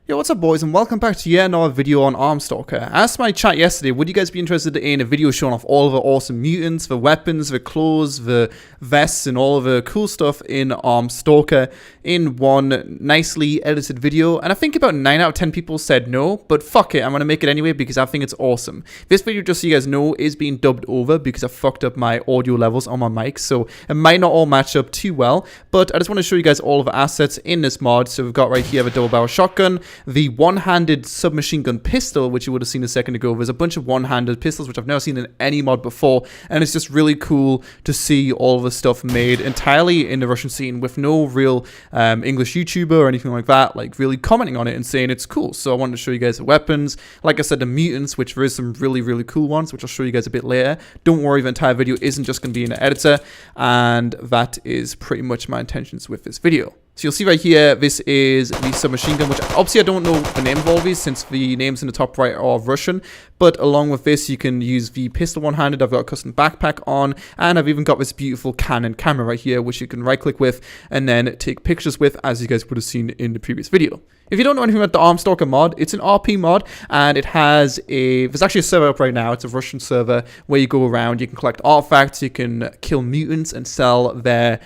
Yo, what's up boys, and welcome back to yet another video on ArmSTALKER. I asked my chat yesterday, would you guys be interested in a video showing off all of the awesome mutants, the weapons, the clothes, the vests, and all of the cool stuff in ArmSTALKER in one nicely edited video? And I think about 9 out of 10 people said no, but fuck it, I'm going to make it anyway because I think it's awesome. This video, just so you guys know, is being dubbed over because I fucked up my audio levels on my mic, so it might not all match up too well, but I just want to show you guys all of the assets in this mod. So we've got right here the double barrel shotgun, the one-handed submachine gun pistol, which you would have seen a second ago. There's a bunch of one-handed pistols, which I've never seen in any mod before, and it's just really cool to see all of the stuff made entirely in the Russian scene with no real English YouTuber or anything like that, like really commenting on it and saying it's cool. So I wanted to show you guys the weapons. Like I said, the mutants, which there is some really cool ones, which I'll show you guys a bit later. Don't worry, the entire video isn't just going to be in the editor, and that is pretty much my intentions with this video. So you'll see right here, this is the submachine gun, which obviously I don't know the name of all these since the names in the top right are Russian. But along with this, you can use the pistol one-handed. I've got a custom backpack on, and I've even got this beautiful Canon camera right here, which you can right-click with and then take pictures with, as you guys would have seen in the previous video. If you don't know anything about the ArmSTALKER mod, it's an RP mod, and it has there's actually a server up right now. It's a Russian server where you go around, you can collect artifacts, you can kill mutants and sell their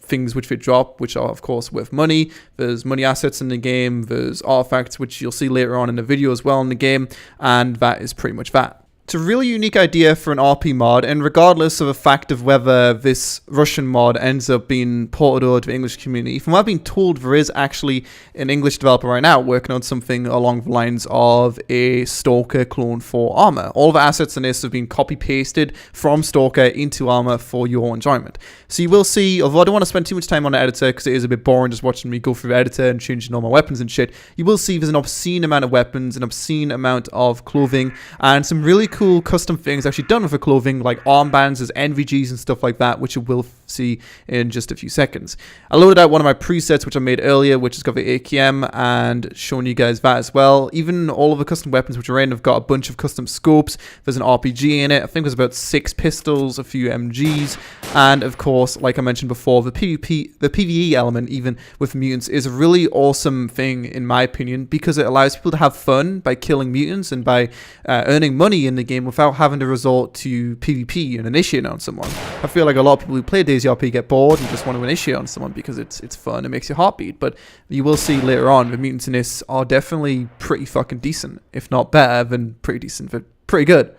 things which they drop, which are of course worth money. There's money assets in the game, there's artifacts which you'll see later on in the video as well in the game, and that is pretty much that. It's a really unique idea for an RP mod, and regardless of the fact of whether this Russian mod ends up being ported over to the English community, from what I've been told, there is actually an English developer right now working on something along the lines of a Stalker clone for ARMA. All the assets in this have been copy-pasted from Stalker into ARMA for your enjoyment. So you will see, although I don't want to spend too much time on the editor because it is a bit boring just watching me go through the editor and changing all my weapons and shit, you will see there's an obscene amount of weapons, an obscene amount of clothing, and some really cool custom things actually done with the clothing, like armbands, there's NVGs and stuff like that, which you will see in just a few seconds. I loaded out one of my presets which I made earlier, which has got the AKM, and showing you guys that as well. Even all of the custom weapons which are in have got a bunch of custom scopes. There's an RPG in it. I think there's about 6 pistols, a few MGs, and of course, like I mentioned before, the PvE element, even with mutants, is a really awesome thing in my opinion, because it allows people to have fun by killing mutants and by earning money in the game without having to resort to PvP and initiate on someone. I feel like a lot of people who play DayZ RP get bored and just want to initiate on someone because it's fun, it makes your heart beat. But you will see later on the mutants in this are definitely pretty fucking decent, if not better than pretty decent, but pretty good.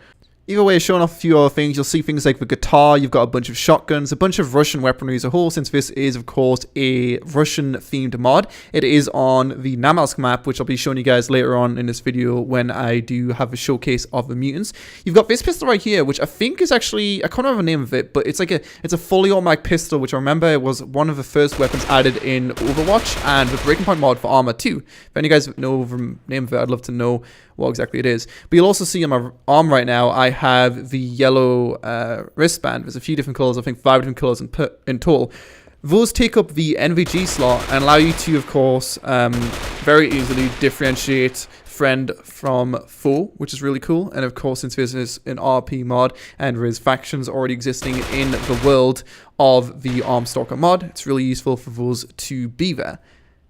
Either way, showing off a few other things, you'll see things like the guitar, you've got a bunch of shotguns, a bunch of Russian weaponry as a whole, since this is, of course, a Russian-themed mod. It is on the Namalsk map, which I'll be showing you guys later on in this video when I do have a showcase of the mutants. You've got this pistol right here, which I think is actually, I can't remember the name of it, but it's like it's a fully automatic pistol, which I remember it was one of the first weapons added in Overwatch and the Breaking Point mod for ARMA 2. If any of you guys know the name of it, I'd love to know what exactly it is. But you'll also see on my arm right now, I have the yellow wristband. There's a few different colors, I think 5 different colors in total. Those take up the NVG slot and allow you to, of course, very easily differentiate friend from foe, which is really cool. And of course, since this is an RP mod and there is factions already existing in the world of the ArmSTALKER mod, it's really useful for those to be there.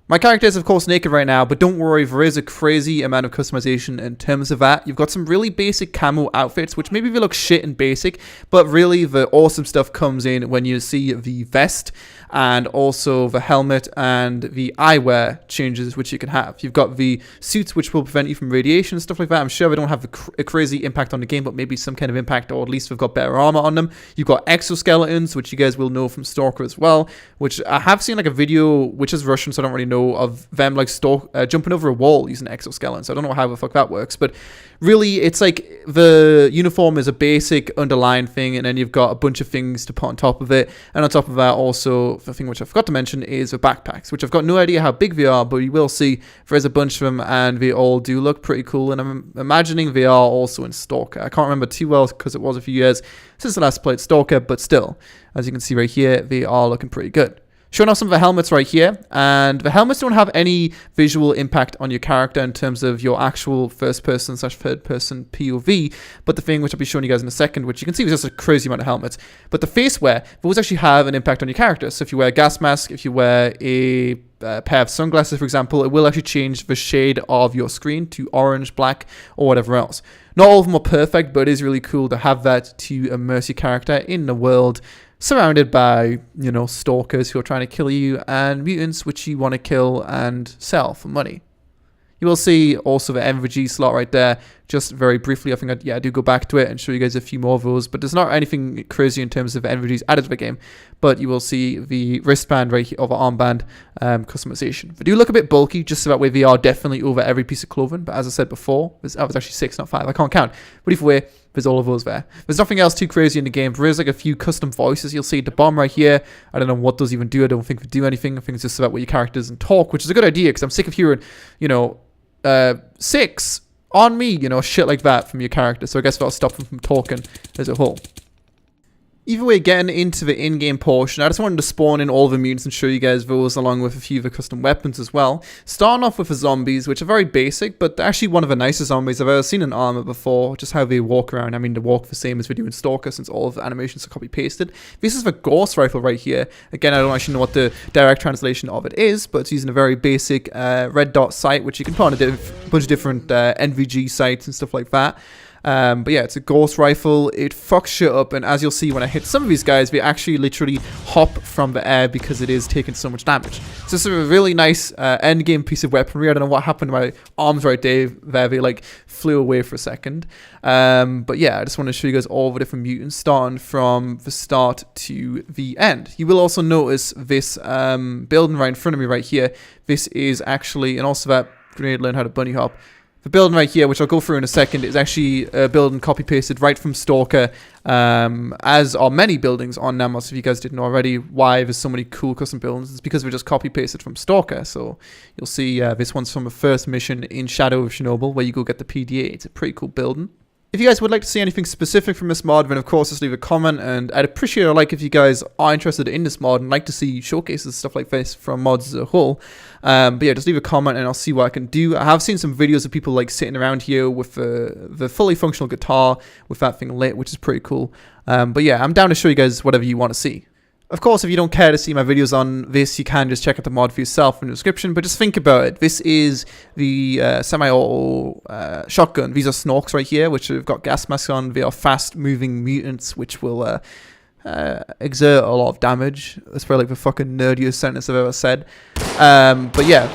My character is of course naked right now, but don't worry, there is a crazy amount of customization in terms of that. You've got some really basic camo outfits, which maybe they look shit and basic, but really the awesome stuff comes in when you see the vest and also the helmet and the eyewear changes which you can have. You've got the suits which will prevent you from radiation and stuff like that. I'm sure they don't have a crazy impact on the game, but maybe some kind of impact, or at least they've got better armor on them. You've got exoskeletons, which you guys will know from Stalker as well, which I have seen like a video, which is Russian, so I don't really know, of them like jumping over a wall using exoskeletons. So I don't know how the fuck that works, but really it's like the uniform is a basic underlying thing, and then you've got a bunch of things to put on top of it. And on top of that, also the thing which I forgot to mention is the backpacks, which I've got no idea how big they are, but you will see there's a bunch of them and they all do look pretty cool, and I'm imagining they are also in Stalker. I can't remember too well because it was a few years since the last played Stalker, but still, as you can see right here, they are looking pretty good. Showing off some of the helmets right here, and the helmets don't have any visual impact on your character in terms of your actual first-person / third-person POV, but the thing which I'll be showing you guys in a second, which you can see is just a crazy amount of helmets, but the face wear, those actually have an impact on your character. So if you wear a gas mask, if you wear a pair of sunglasses, for example, it will actually change the shade of your screen to orange, black, or whatever else. Not all of them are perfect, but it is really cool to have that to immerse your character in the world, surrounded by, you know, stalkers who are trying to kill you, and mutants which you want to kill and sell for money. You will see also the MVG slot right there, just very briefly. I think I do go back to it and show you guys a few more of those, but there's not anything crazy in terms of MVGs added to the game, but you will see the wristband right here, or the armband customization. They do look a bit bulky, just so that way they are definitely over every piece of clothing, but as I said before, was actually 6, not 5, I can't count, but either way, there's all of those there. There's nothing else too crazy in the game. There is like a few custom voices you'll see at the bottom right here. I don't know what those even do. I don't think they do anything. I think it's just about what your characters and talk, which is a good idea, because I'm sick of hearing, you know, 6 on me, you know, shit like that from your character. So I guess that'll stop them from talking as a whole. Either way, getting into the in-game portion, I just wanted to spawn in all the mutants and show you guys those, along with a few of the custom weapons as well. Starting off with the zombies, which are very basic, but they're actually one of the nicest zombies I've ever seen in ARMA before. Just how they walk around. I mean, they walk the same as we do in Stalker, since all of the animations are copy-pasted. This is the Ghost Rifle right here. Again, I don't actually know what the direct translation of it is, but it's using a very basic red dot sight, which you can put on a bunch of different NVG sights and stuff like that. But yeah, it's a Ghost Rifle. It fucks shit up, and as you'll see when I hit some of these guys, we actually literally hop from the air because it is taking so much damage. So it's a really nice end game piece of weaponry. I don't know what happened to my arms right there. They like flew away for a second. But yeah, I just want to show you guys all the different mutants, starting from the start to the end. You will also notice this building right in front of me right here. This is actually, and also that grenade learn how to bunny hop. The building right here, which I'll go through in a second, is actually a building copy-pasted right from Stalker, as are many buildings on Namos. If you guys didn't know already why there's so many cool custom buildings, it's because we're just copy-pasted from Stalker. So you'll see this one's from the first mission in Shadow of Chernobyl, where you go get the PDA. It's a pretty cool building. If you guys would like to see anything specific from this mod, then of course just leave a comment, and I'd appreciate a like if you guys are interested in this mod and like to see showcases, stuff like this from mods as a whole. But yeah, just leave a comment and I'll see what I can do. I have seen some videos of people like sitting around here with the fully functional guitar with that thing lit, which is pretty cool. But yeah, I'm down to show you guys whatever you want to see. Of course, if you don't care to see my videos on this, you can just check out the mod for yourself in the description, but just think about it. This is the semi-auto shotgun. These are snorks right here, which have got gas masks on. They are fast-moving mutants, which will exert a lot of damage. That's probably like the fucking nerdiest sentence I've ever said. But yeah.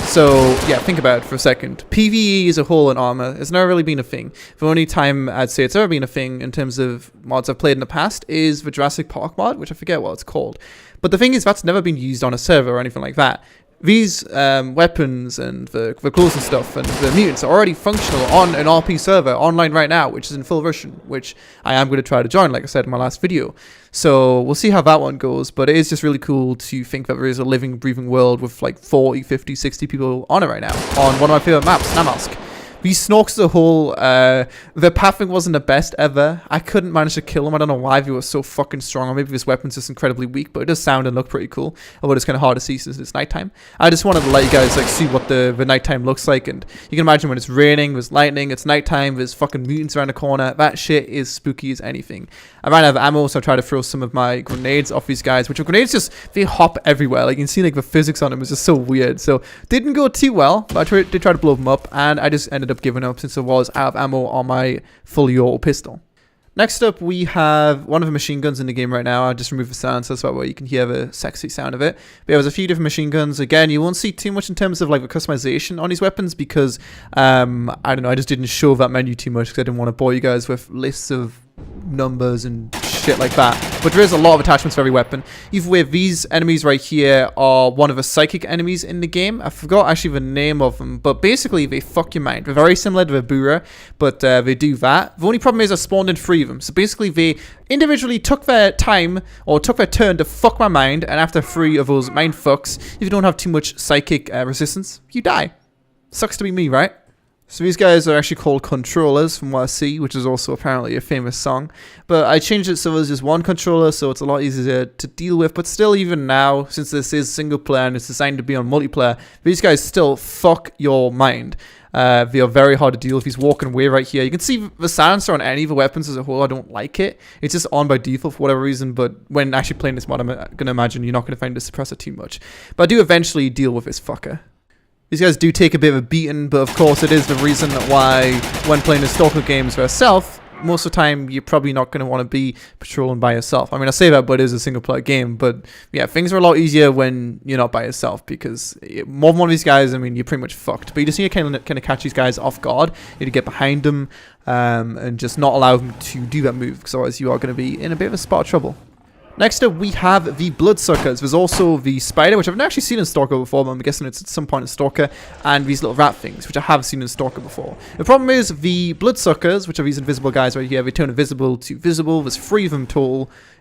So, yeah, think about it for a second. PvE as a whole in ARMA has never really been a thing. The only time I'd say it's ever been a thing in terms of mods I've played in the past is the Jurassic Park mod, which I forget what it's called. But the thing is, that's never been used on a server or anything like that. These weapons and the clothes and stuff and the mutants are already functional on an RP server online right now, which is in full version, which I am going to try to join, like I said in my last video. So we'll see how that one goes, but it is just really cool to think that there is a living, breathing world with like 40, 50, 60 people on it right now on one of my favorite maps, Namask. These snorks as a whole, their pathing wasn't the best ever. I couldn't manage to kill them. I don't know why they were so fucking strong, or maybe this weapon's just incredibly weak, but it does sound and look pretty cool, although it's kind of hard to see since it's nighttime. I just wanted to let you guys like see what the nighttime looks like, and you can imagine when it's raining, there's lightning, it's nighttime, there's fucking mutants around the corner. That shit is spooky as anything. I ran out of ammo, so I tried to throw some of my grenades off these guys, which are grenades just, they hop everywhere. Like you can see like the physics on them is just so weird. So didn't go too well, but I did try to blow them up, and I just ended up giving up since I was out of ammo on my fully auto pistol. Next up, we have one of the machine guns in the game right now. I just removed the sound, so that's why you can hear the sexy sound of it. But yeah, there's a few different machine guns. Again, you won't see too much in terms of like the customization on these weapons because, I don't know, I just didn't show that menu too much because I didn't want to bore you guys with lists of numbers and shit like that. But there is a lot of attachments for every weapon. Either way, these enemies right here are one of the psychic enemies in the game. I forgot actually the name of them, but basically they fuck your mind. They're very similar to the Bura, but they do that. The only problem is I spawned in 3 of them. So basically they individually took their time or took their turn to fuck my mind, and after 3 of those mind fucks, if you don't have too much psychic resistance, you die. Sucks to be me, right? So these guys are actually called controllers from what I see, which is also apparently a famous song. But I changed it so there's just one controller, so it's a lot easier to deal with. But still, even now, since this is single player and it's designed to be on multiplayer, these guys still fuck your mind. They are very hard to deal with. He's walking away right here. You can see the silencer on any of the weapons as a whole. I don't like it. It's just on by default for whatever reason, but when actually playing this mod, I'm going to imagine you're not going to find the suppressor too much. But I do eventually deal with this fucker. These guys do take a bit of a beating, but of course it is the reason why when playing the Stalker games for yourself, most of the time you're probably not going to want to be patrolling by yourself. I mean, I say that, but it is a single player game. But yeah, things are a lot easier when you're not by yourself, because more than one of these guys, I mean, you're pretty much fucked. But you just need to kind of catch these guys off guard. You need to get behind them and just not allow them to do that move, because otherwise you are going to be in a bit of a spot of trouble. Next up, we have the Bloodsuckers. There's also the Spider, which I've never actually seen in Stalker before, but I'm guessing it's at some point in Stalker, and these little rat things, which I have seen in Stalker before. The problem is the Bloodsuckers, which are these invisible guys right here, they turn invisible to visible. There's 3 of them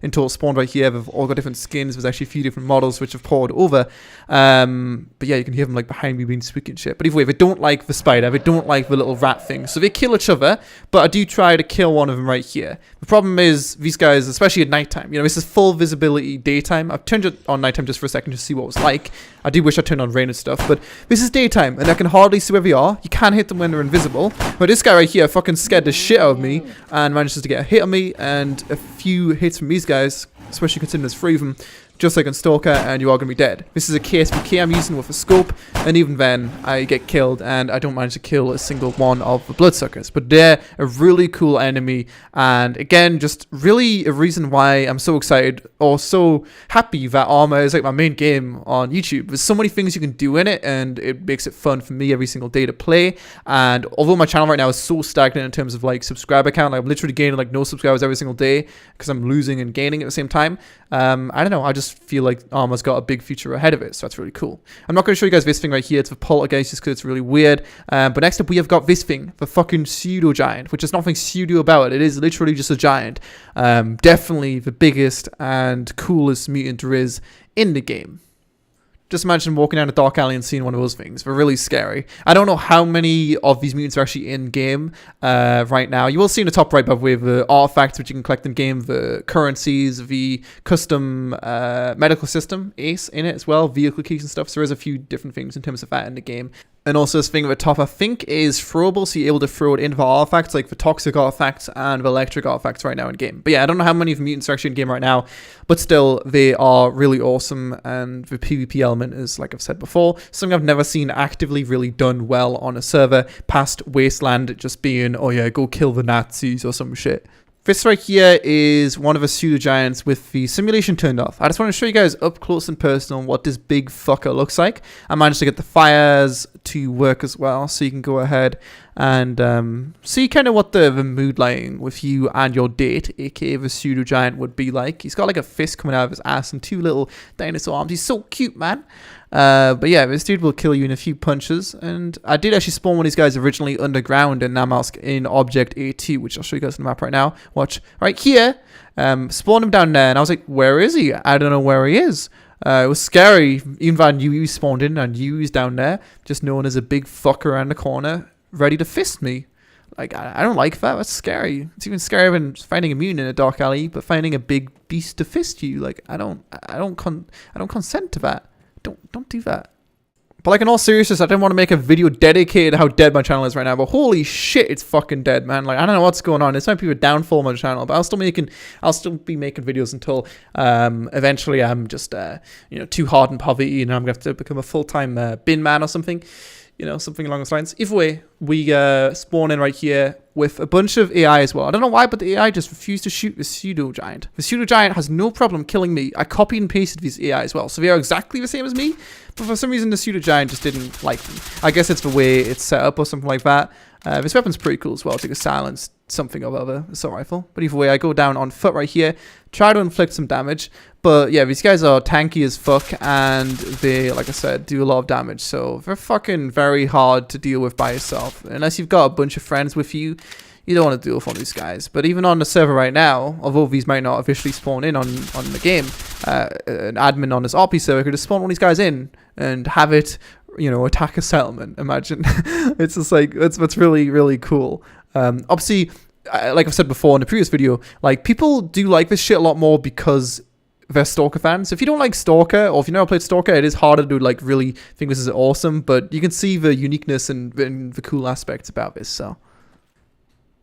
in total spawned right here. They've all got different skins. There's actually a few different models which have poured over. But yeah, you can hear them like behind me being spooky and shit. But either way, they don't like the spider. They don't like the little rat thing. So they kill each other, but I do try to kill one of them right here. The problem is these guys, especially at nighttime, you know, this is full visibility daytime. I've turned it on nighttime just for a second to see what it was like. I do wish I turned on rain and stuff, but this is daytime and I can hardly see where they are. You can't hit them when they're invisible. But this guy right here fucking scared the shit out of me and manages to get a hit on me, and a few hits from these guys, especially considering there's 3 of them, just like in Stalker, and you are going to be dead. This is a KSPK I'm using with a scope, and even then, I get killed, and I don't manage to kill a single one of the Bloodsuckers. But they're a really cool enemy, and again, just really a reason why I'm so excited, or so happy that ARMA is like my main game on YouTube. There's so many things you can do in it, and it makes it fun for me every single day to play. And although my channel right now is so stagnant in terms of like subscriber count, like I'm literally gaining like no subscribers every single day, because I'm losing and gaining at the same time. I don't know, I just feel like ARMA's got a big future ahead of it, so that's really cool. I'm not going to show you guys this thing right here. It's the poltergeist just because it's really weird. But next up we have got this thing, the fucking pseudo giant, which is nothing pseudo about it. It is literally just a giant. Definitely the biggest and coolest mutant there is in the game. Just imagine walking down a dark alley and seeing one of those things. They're really scary. I don't know how many of these mutants are actually in-game right now. You will see in the top right, by the way, the artifacts which you can collect in-game, the currencies, the custom medical system, ACE, in it as well, vehicle keys and stuff. So there is a few different things in terms of that in the game. And also this thing at the top, I think, is throwable, so you're able to throw it into the artifacts, like the toxic artifacts and the electric artifacts right now in game. But yeah, I don't know how many of the mutants are actually in game right now, but still, they are really awesome, and the PvP element is, like I've said before, something I've never seen actively really done well on a server, past Wasteland just being, oh yeah, go kill the Nazis or some shit. This right here is one of the pseudo giants with the simulation turned off. I just want to show you guys up close and personal what this big fucker looks like. I managed to get the fires to work as well, so you can go ahead and see kind of what the mood lighting with you and your date, aka the pseudo giant, would be like. He's got like a fist coming out of his ass and 2 little dinosaur arms. He's so cute, man. But yeah, this dude will kill you in a few punches, and I did actually spawn one of these guys originally underground in Namalsk in Object A2, which I'll show you guys on the map right now. Watch right here. Spawned him down there, and I was like, where is he? I don't know where he is. It was scary, even though I knew he spawned in, and knew he was down there, just known as a big fucker around the corner, ready to fist me. Like, I don't like that. That's scary. It's even scarier than finding a mutant in a dark alley, but finding a big beast to fist you. Like, I don't consent to that. Don't do that. But like in all seriousness, I didn't want to make a video dedicated to how dead my channel is right now, but holy shit, it's fucking dead, man. Like, I don't know what's going on. This might be a downfall on my channel, but I'll still be making videos until eventually I'm just too hard in poverty, and I'm gonna have to become a full-time bin man or something. You know, something along those lines. Either way, we spawn in right here with a bunch of AI as well. I don't know why, but the AI just refused to shoot the pseudo giant. The pseudo giant has no problem killing me. I copied and pasted these AI as well, so they are exactly the same as me. But for some reason, the pseudo giant just didn't like them. I guess it's the way it's set up or something like that. This weapon's pretty cool as well. It's like a silenced something or other assault rifle. But either way, I go down on foot right here, try to inflict some damage. But yeah, these guys are tanky as fuck, and they, like I said, do a lot of damage. So they're fucking very hard to deal with by yourself. Unless you've got a bunch of friends with you, you don't want to deal with one of these guys. But even on the server right now, although these might not officially spawn in on the game, an admin on this RP server could just spawn one of these guys in and have it, you know, attack a settlement. Imagine. It's just like, it's really, really cool. Obviously, like I've said before in the previous video, like, people do like this shit a lot more because they're Stalker fans. If you don't like Stalker, or if you never played Stalker, it is harder to like really think this is awesome, but you can see the uniqueness and the cool aspects about this, so.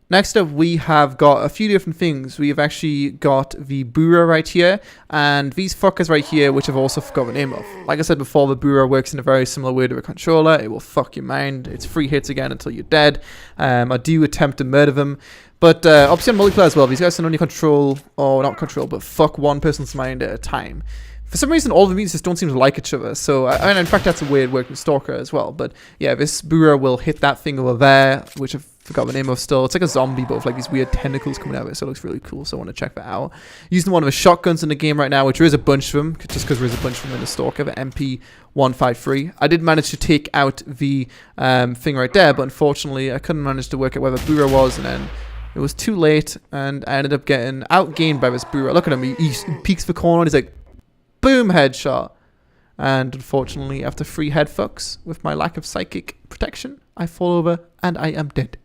Next up, we have got a few different things. We have actually got the Bura right here, and these fuckers right here, which I've also forgotten the name of. Like I said before, the Bura works in a very similar way to a controller. It will fuck your mind. It's 3 hits again until you're dead. I do attempt to murder them. But obviously on multiplayer as well, these guys can only control, or not control, but fuck one person's mind at a time. For some reason, all the mutants just don't seem to like each other. So, and in fact, that's a way it worked with Stalker as well. But yeah, this Bura will hit that thing over there, which I've forgot the name of still. It's like a zombie, but with like these weird tentacles coming out of it. So it looks really cool. So I want to check that out. Using one of the shotguns in the game right now, which there is a bunch of them, just because there is a bunch of them in the Stalker, the MP153. I did manage to take out the thing right there, but unfortunately, I couldn't manage to work out where the Bura was, and then it was too late, and I ended up getting outgained by this Bura. Look at him. He peeks the corner, and he's like, boom, headshot. And unfortunately, after 3 head fucks, with my lack of psychic protection, I fall over and I am dead.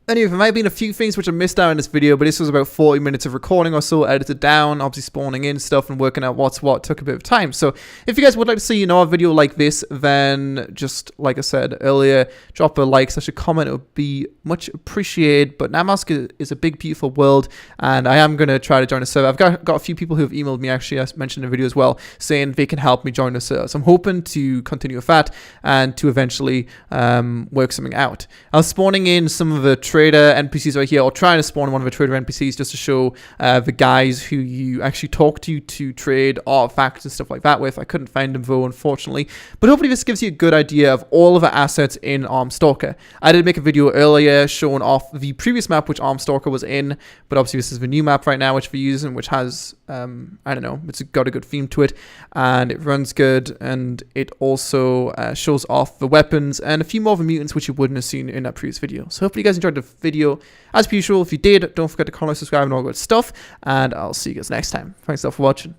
Anyway, there might have been a few things which I missed out in this video, but this was about 40 minutes of recording or so, edited down, obviously spawning in stuff and working out what's what took a bit of time. So if you guys would like to see a video like this, then just like I said earlier, drop a like, / a comment. It would be much appreciated. But Namask is a big, beautiful world, and I am going to try to join a server. I've got a few people who have emailed me, actually, I mentioned in the video as well, saying they can help me join the server. So I'm hoping to continue with that and to eventually work something out. I was spawning in some of the trader NPCs right here, or trying to spawn one of the trader NPCs just to show the guys who you actually talk to trade artifacts and stuff like that with. I couldn't find them though, unfortunately, but hopefully this gives you a good idea of all of the assets in ArmSTALKER. I did make a video earlier showing off the previous map which ArmSTALKER was in, but obviously this is the new map right now which we're using, which has I don't know, it's got a good theme to it, and it runs good, and it also shows off the weapons and a few more of the mutants which you wouldn't have seen in that previous video. So hopefully you guys enjoyed the video. As per usual, if you did, don't forget to comment, subscribe, and all good stuff, and I'll see you guys next time. Thanks a lot for watching.